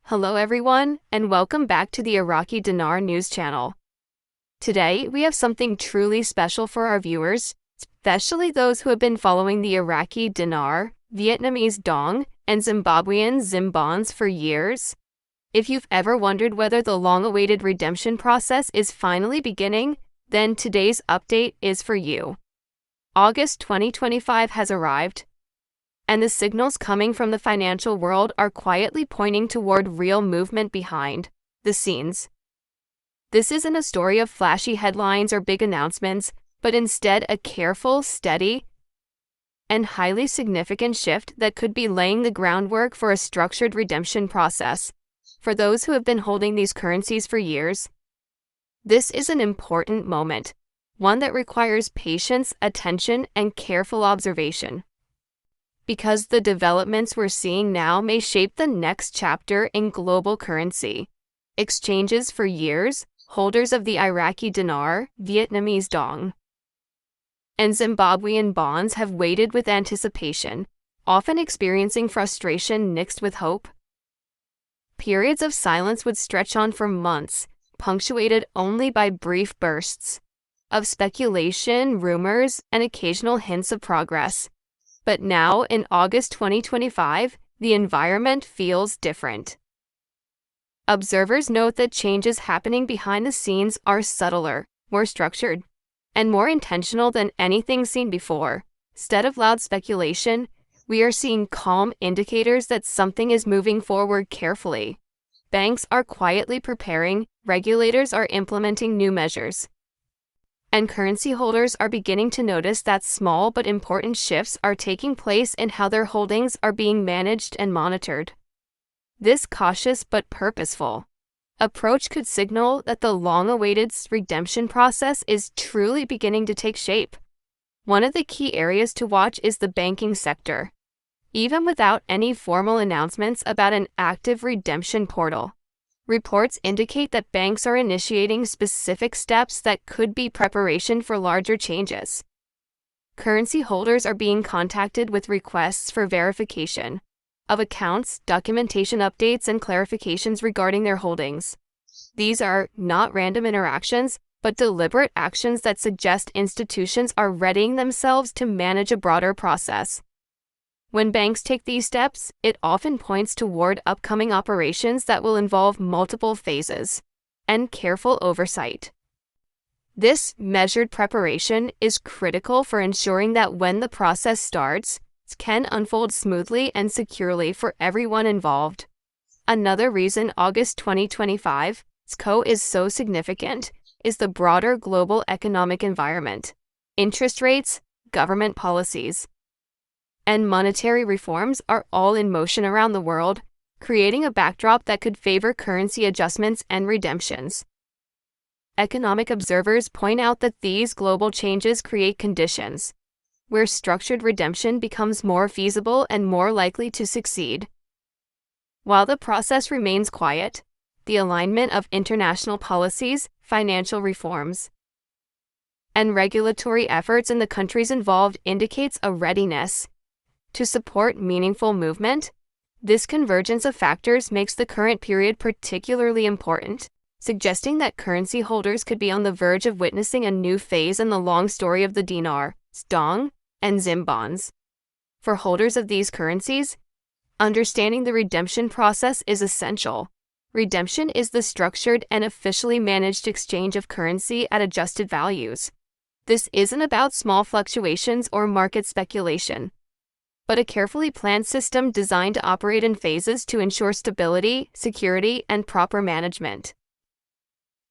Hello everyone, and welcome back to the Iraqi Dinar News channel. Today, we have something truly special for our viewers, especially those who have been following the Iraqi dinar, Vietnamese dong, and Zimbabwean ZIM bonds for years. If you've ever wondered whether the long-awaited redemption process is finally beginning, then today's update is for you. August 2025 has arrived, and the signals coming from the financial world are quietly pointing toward real movement behind the scenes. This isn't a story of flashy headlines or big announcements, but instead a careful, steady, and highly significant shift that could be laying the groundwork for a structured redemption process. For those who have been holding these currencies for years, this is an important moment, one that requires patience, attention, and careful observation. Because the developments we're seeing now may shape the next chapter in global currency exchanges. For years, holders of the Iraqi dinar, Vietnamese dong, and Zimbabwean bonds have waited with anticipation, often experiencing frustration mixed with hope. Periods of silence would stretch on for months, punctuated only by brief bursts of speculation, rumors, and occasional hints of progress. But now, in August 2025, the environment feels different. Observers note that changes happening behind the scenes are subtler, more structured, and more intentional than anything seen before. Instead of loud speculation, we are seeing calm indicators that something is moving forward carefully. Banks are quietly preparing, regulators are implementing new measures, and currency holders are beginning to notice that small but important shifts are taking place in how their holdings are being managed and monitored. This cautious but purposeful approach could signal that the long-awaited redemption process is truly beginning to take shape. One of the key areas to watch is the banking sector. Even without any formal announcements about an active redemption portal, reports indicate that banks are initiating specific steps that could be preparation for larger changes. Currency holders are being contacted with requests for verification of accounts, documentation updates, and clarifications regarding their holdings. These are not random interactions, but deliberate actions that suggest institutions are readying themselves to manage a broader process. When banks take these steps, it often points toward upcoming operations that will involve multiple phases and careful oversight. This measured preparation is critical for ensuring that when the process starts, it can unfold smoothly and securely for everyone involved. Another reason August 2025's is so significant is the broader global economic environment. Interest rates, government policies, and monetary reforms are all in motion around the world, creating a backdrop that could favor currency adjustments and redemptions. Economic observers point out that these global changes create conditions where structured redemption becomes more feasible and more likely to succeed. While the process remains quiet, the alignment of international policies, financial reforms, and regulatory efforts in the countries involved indicates a readiness to support meaningful movement. This convergence of factors makes the current period particularly important, suggesting that currency holders could be on the verge of witnessing a new phase in the long story of the dinar, dong, and ZIM bonds. For holders of these currencies, understanding the redemption process is essential. Redemption is the structured and officially managed exchange of currency at adjusted values. This isn't about small fluctuations or market speculation, but a carefully planned system designed to operate in phases to ensure stability, security, and proper management.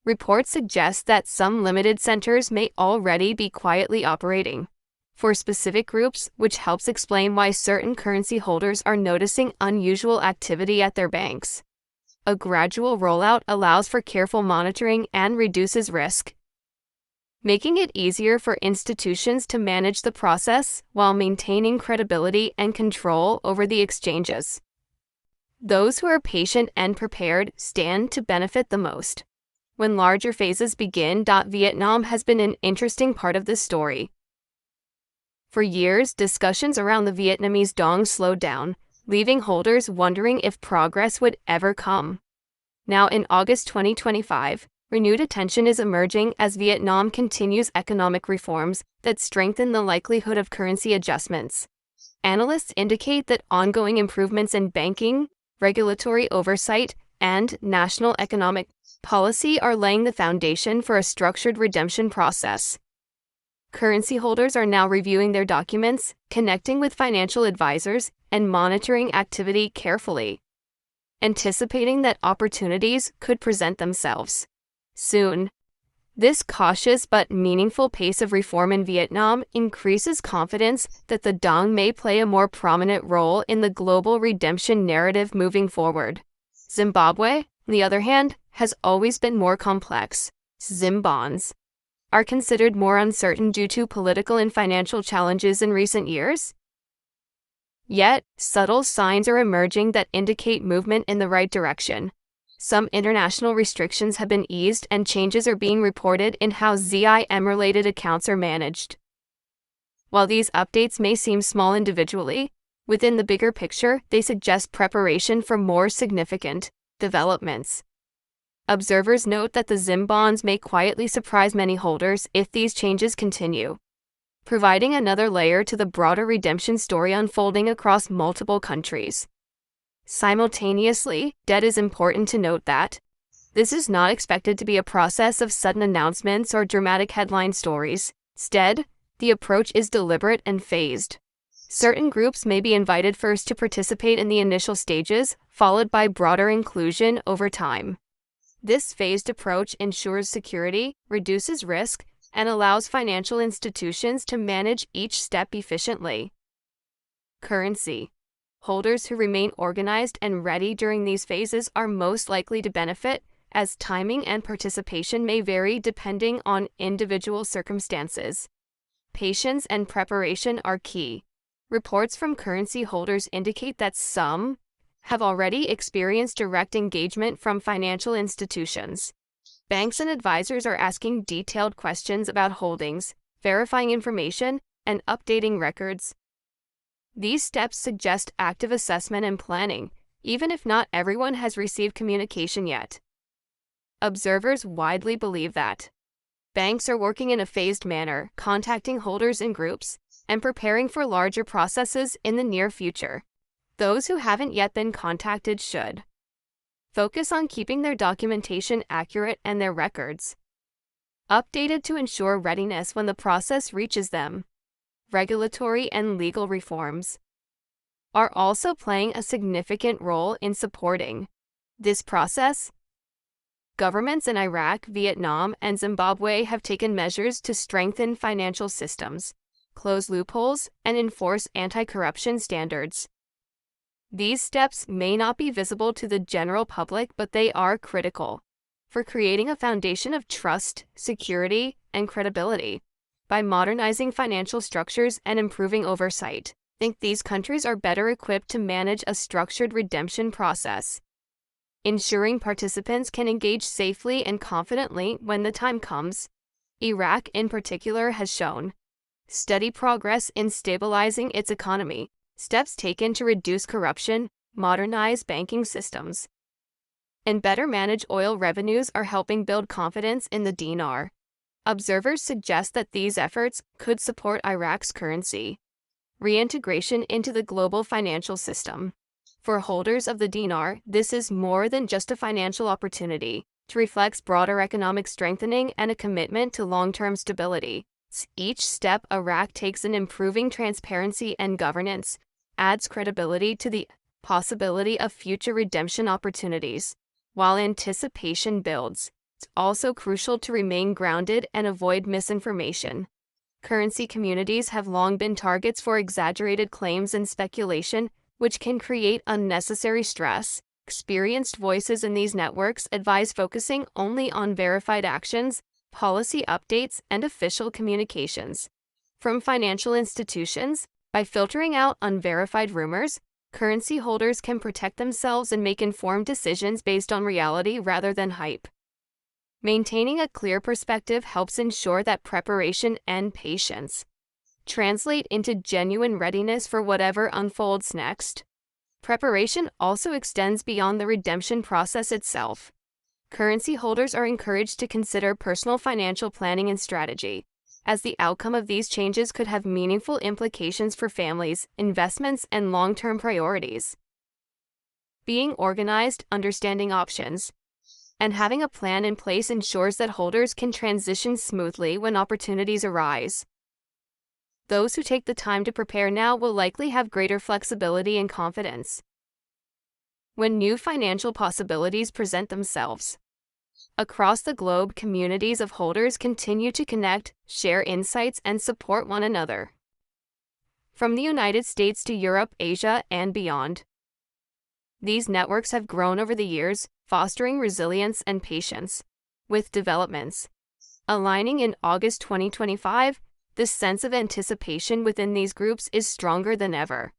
Reports suggest that some limited centers may already be quietly operating for specific groups, which helps explain why certain currency holders are noticing unusual activity at their banks. A gradual rollout allows for careful monitoring and reduces risk, making it easier for institutions to manage the process while maintaining credibility and control over the exchanges. Those who are patient and prepared stand to benefit the most. When larger phases begin, Vietnam has been an interesting part of this story. For years, discussions around the Vietnamese dong slowed down, leaving holders wondering if progress would ever come. Now, in August 2025, renewed attention is emerging as Vietnam continues economic reforms that strengthen the likelihood of currency adjustments. Analysts indicate that ongoing improvements in banking, regulatory oversight, and national economic policy are laying the foundation for a structured redemption process. Currency holders are now reviewing their documents, connecting with financial advisors, and monitoring activity carefully, anticipating that opportunities could present themselves soon. This cautious but meaningful pace of reform in Vietnam increases confidence that the dong may play a more prominent role in the global redemption narrative moving forward. Zimbabwe, on the other hand, has always been more complex. ZIM bonds are considered more uncertain due to political and financial challenges in recent years. Yet, subtle signs are emerging that indicate movement in the right direction. Some international restrictions have been eased and changes are being reported in how ZIM-related accounts are managed. While these updates may seem small individually, within the bigger picture, they suggest preparation for more significant developments. Observers note that the ZIM bonds may quietly surprise many holders if these changes continue, providing another layer to the broader redemption story unfolding across multiple countries. Simultaneously, it is important to note that this is not expected to be a process of sudden announcements or dramatic headline stories. Instead, the approach is deliberate and phased. Certain groups may be invited first to participate in the initial stages, followed by broader inclusion over time. This phased approach ensures security, reduces risk, and allows financial institutions to manage each step efficiently. Currency holders who remain organized and ready during these phases are most likely to benefit, as timing and participation may vary depending on individual circumstances. Patience and preparation are key. Reports from currency holders indicate that some have already experienced direct engagement from financial institutions. Banks and advisors are asking detailed questions about holdings, verifying information, and updating records. These steps suggest active assessment and planning, even if not everyone has received communication yet. Observers widely believe that banks are working in a phased manner, contacting holders in groups, and preparing for larger processes in the near future. Those who haven't yet been contacted should focus on keeping their documentation accurate and their records updated to ensure readiness when the process reaches them. Regulatory and legal reforms are also playing a significant role in supporting this process. Governments in Iraq, Vietnam, and Zimbabwe have taken measures to strengthen financial systems, close loopholes, and enforce anti-corruption standards. These steps may not be visible to the general public, but they are critical for creating a foundation of trust, security, and credibility. By modernizing financial structures and improving oversight, I think these countries are better equipped to manage a structured redemption process, ensuring participants can engage safely and confidently when the time comes. Iraq, in particular, has shown steady progress in stabilizing its economy. Steps taken to reduce corruption, modernize banking systems, and better manage oil revenues are helping build confidence in the dinar. Observers suggest that these efforts could support Iraq's currency reintegration into the global financial system. For holders of the dinar, this is more than just a financial opportunity. It reflects broader economic strengthening and a commitment to long-term stability. Each step Iraq takes in improving transparency and governance adds credibility to the possibility of future redemption opportunities. While anticipation builds, it's also crucial to remain grounded and avoid misinformation. Currency communities have long been targets for exaggerated claims and speculation, which can create unnecessary stress. Experienced voices in these networks advise focusing only on verified actions, policy updates, and official communications from financial institutions. By filtering out unverified rumors, currency holders can protect themselves and make informed decisions based on reality rather than hype. Maintaining a clear perspective helps ensure that preparation and patience translate into genuine readiness for whatever unfolds next. Preparation also extends beyond the redemption process itself. Currency holders are encouraged to consider personal financial planning and strategy, as the outcome of these changes could have meaningful implications for families, investments, and long-term priorities. Being organized, understanding options, and having a plan in place ensures that holders can transition smoothly when opportunities arise. Those who take the time to prepare now will likely have greater flexibility and confidence when new financial possibilities present themselves. Across the globe, communities of holders continue to connect, share insights, and support one another. From the United States to Europe, Asia, and beyond, these networks have grown over the years, fostering resilience and patience with developments. Aligning in August 2025, the sense of anticipation within these groups is stronger than ever.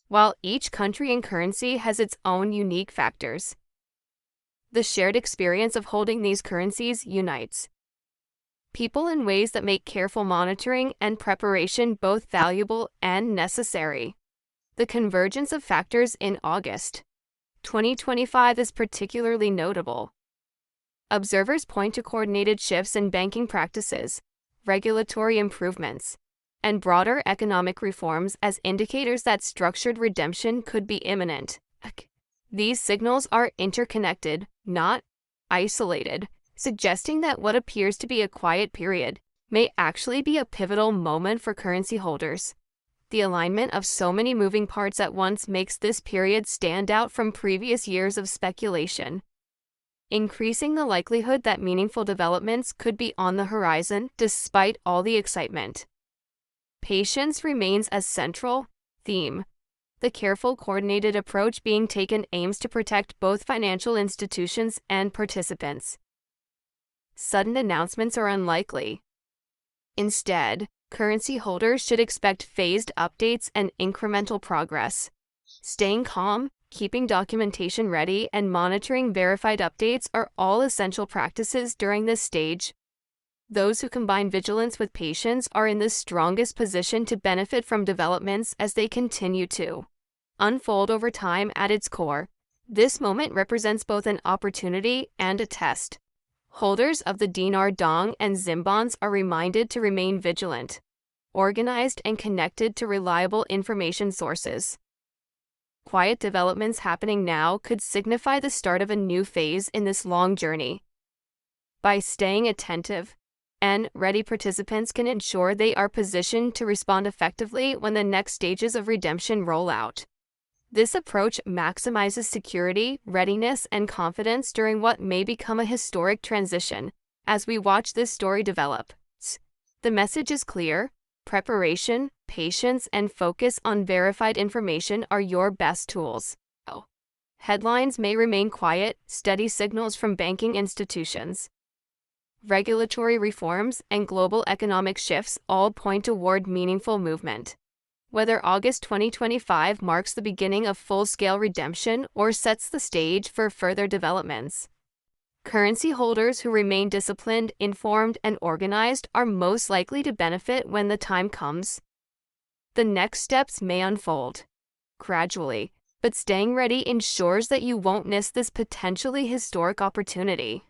While each country and currency has its own unique factors, the shared experience of holding these currencies unites people in ways that make careful monitoring and preparation both valuable and necessary. The convergence of factors in August 2025 is particularly notable. Observers point to coordinated shifts in banking practices, regulatory improvements, and broader economic reforms as indicators that structured redemption could be imminent. These signals are interconnected, not isolated, suggesting that what appears to be a quiet period may actually be a pivotal moment for currency holders. The alignment of so many moving parts at once makes this period stand out from previous years of speculation, increasing the likelihood that meaningful developments could be on the horizon despite all the excitement. Patience remains a central theme. The careful, coordinated approach being taken aims to protect both financial institutions and participants. Sudden announcements are unlikely. Instead, currency holders should expect phased updates and incremental progress. Staying calm, keeping documentation ready, and monitoring verified updates are all essential practices during this stage. Those who combine vigilance with patience are in the strongest position to benefit from developments as they continue to unfold over time. At its core, this moment represents both an opportunity and a test. Holders of the dinar, dong, and ZIM bonds are reminded to remain vigilant, organized, and connected to reliable information sources. Quiet developments happening now could signify the start of a new phase in this long journey. By staying attentive and ready, participants can ensure they are positioned to respond effectively when the next stages of redemption roll out. This approach maximizes security, readiness, and confidence during what may become a historic transition. As we watch this story develop, the message is clear: preparation, patience, and focus on verified information are your best tools. Headlines may remain quiet, steady signals from banking institutions, regulatory reforms, and global economic shifts all point toward meaningful movement. Whether August 2025 marks the beginning of full-scale redemption or sets the stage for further developments, currency holders who remain disciplined, informed, and organized are most likely to benefit when the time comes. The next steps may unfold gradually, but staying ready ensures that you won't miss this potentially historic opportunity.